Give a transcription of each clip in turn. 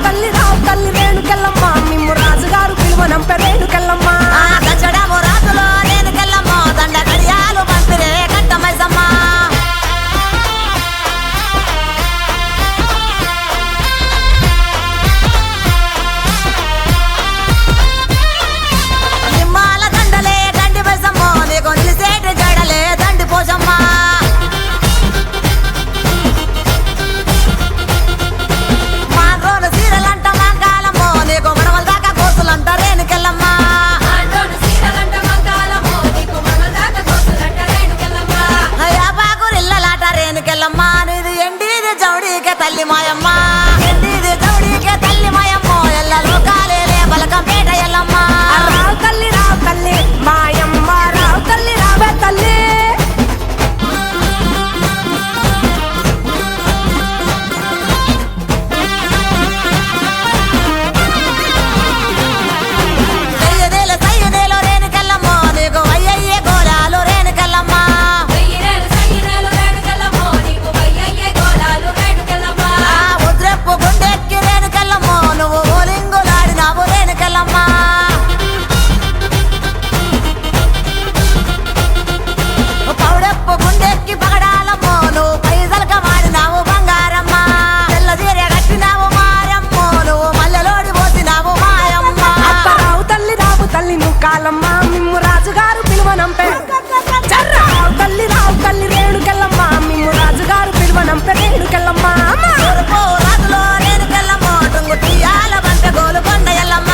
తల్లి రావు తల్లి రేణుకెళ్ళమ్మ మిమ్ము రాజుగారు పిలువనంప రేణుకెళ్ళమ్మ దచ్చడము రాజులో రేణుకెళ్ళమ్మ దండ గడియాలు పంపిరే కట్టమైసమ్మ నిమ్మాల దండలే దండి మైసమ్మ నీకు నిలిసేటి జడలే దండి పోసమ్మ తల్లి మాయమ్మ ఎండిది జౌడికే తల్లి మాయమ్మ ఎల్ల లోకాలేలే బలకంపేట ఎల్లమ్మ రావు తల్లి మాయమ్మ రావు తల్లి రావే తల్లి సయ్యదేలో రేణుకెళ్ళమ్మ నీకు అయ్యయ్యే గోళాలు రేణుకెళ్ళమ్మ గుండెక్కి రేణుకెళ్ళమ్మ నువ్వు ఓలింగులాడినావు రేణుకెళ్ళమ్మ పౌడప్పు గుండెక్కి పగడాలమ్మ నువ్వు పైసలక మాడినావు బంగారమ్మ తెల్లదీర కట్టినావు మారమ్మ నువ్వు మల్లెలోడి పోసినావు మాయమ్మ రావు తల్లి నువ్వు కాలమ్మ మిమ్ము రాజుగారు పిలువనంపే రావు తల్లి రేణుకెళ్ళమ్మ మిమ్ము రాజుగారు పిలువనంప రేణుకెళ్ళమ్మ రాజులో రేణుకెళ్ళమ్మ టుంగు తీయాల బంట గోలు కొండ ఎల్లమ్మ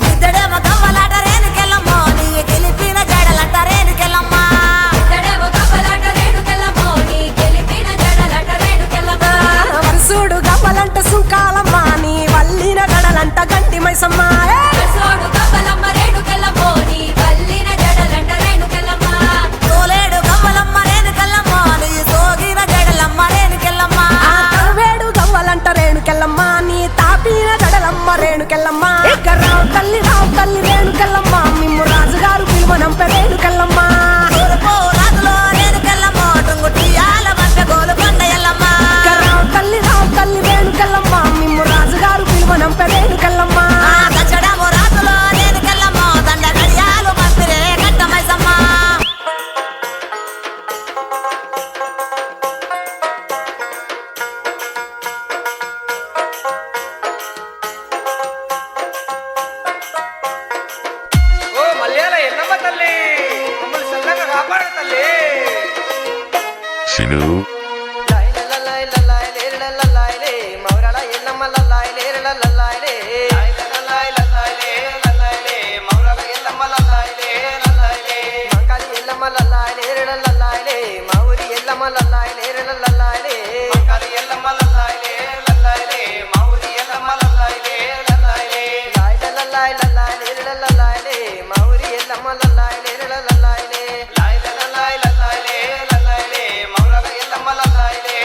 ఇద్దడేమో కవ్వలాట రేణుకెళ్ళమ్మ నీ గెలిపిన జడలంట రేణుకెళ్ళమ్మ వరుసుడు గవ్వలంట సుంకాలమ్మ నీ వల్లిన గడలంట గంటి మైసమ్మ తోలేడు గవ్వలమ్మ రేణుకెళ్ళమ్మ నీ సోగిన జడలమ్మ రేణుకెళ్ళమ్మ వేడు గవ్వలంట రేణుకెళ్ళమ్మ నీ తాపిన గడలమ్మ రేణుకెళ్ళమ్మ రావు తల్లి రేణుకెళ్ళమ్మ మిమ్ము రాజుగారు పిలువనంప రేణుకెళ్ళమ్మ రాజులో రేణుకెళ్ళమ్మ టుంగు తీయాల బంట గోలు కొండ ఎల్లమ్మ రావు తల్లి రేణుకెళ్ళమ్మ మిమ్ము రాజుగారు పిలువనంప రేణుకెళ్ళమ్మ దచ్చడము రాజులో రేణుకెళ్ళమ్మ దండ గడియాలు పంపిరే కట్టమైసమ్మ ఓ మలయాళ ఎల్లమ్మ తల్లి మమ్మల్ని చల్లగా కాపాడు తల్లి శిను మౌరాల ఎల్లమ్మ లల్లాయ్ లేరు లల్లాయ్ లే మౌరాల ఎల్లమ్మ లల్లాయ్ లే మంకాలి ఎల్లమ్మ లల్లాయ్ లేరు లల్లాయ్ లే మౌరి ఎల్లమ్మ లల్లాయ్ లేరు లల్లాయ్ లే మంకాలి ఎల్లమ్మ లల్లాయ్ లే మౌరి ఎల్లమ్మ లల్లాయ్ లే లల్లాయ్ లేరు లల్లాయ్ లే మౌరి ఎల్లమ్మ లల్లాయ్ లేరు లల్లాయ్ లే మౌరాల ఎల్లమ్మ లల్లాయ్ లే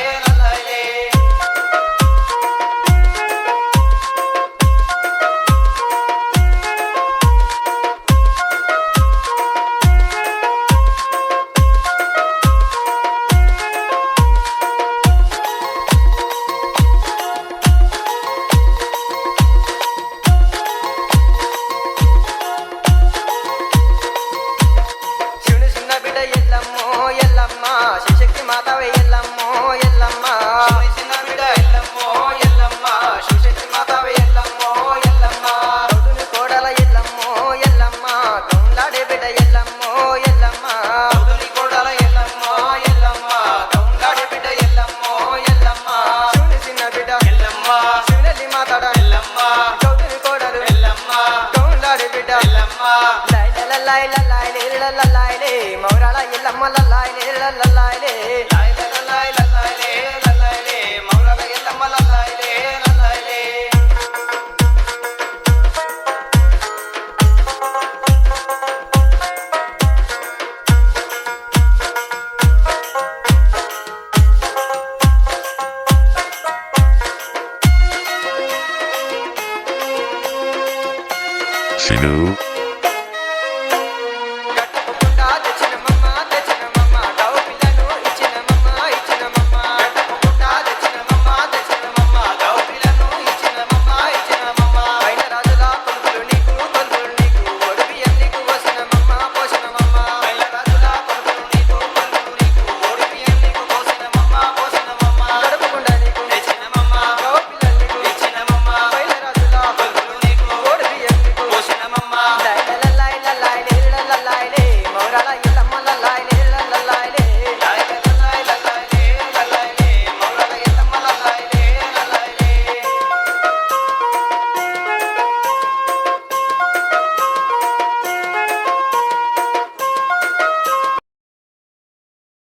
శివుని చిన్న బిడ్డ ఎల్లమ్మో ఎల్లమ్మ శివశక్తి మాతవే ఎల్లమ్మో ఎల్లమ్మ శివుని చిన్న బిడ్డ ఎల్లమ్మో ఎల్లమ్మ శివశక్తి మాతవే ఎల్లమ్మో ఎల్లమ్మ రుదుని కోడల ఎల్లమ్మో ఎల్లమ్మ కౌండాడే బిడ్డ ఎల్లమ్మో ఎల్లమ్మ రుదుని కోడల ఎల్లమ్మో ఎల్లమ్మ కౌండాడే బిడ్డ ఎల్లమ్మో ఎల్లమ్మ శివుని చిన్న బిడ్డ ఎల్లమ్మ శివుని మాతడ ఎల్లమ్మ చౌదరి కోడలు ఎల్లమ్మ కౌండాడే బిడ్డ ఎల్లమ్మ లై లల్లాయ్ లే మౌరాల ఎల్లమ్మ లల్లాయ్ లే లల్లాయ్ లే మౌరాల ఎల్లమ్మ లల్లాయ్ లే లల్లాయ్ లే Shinu.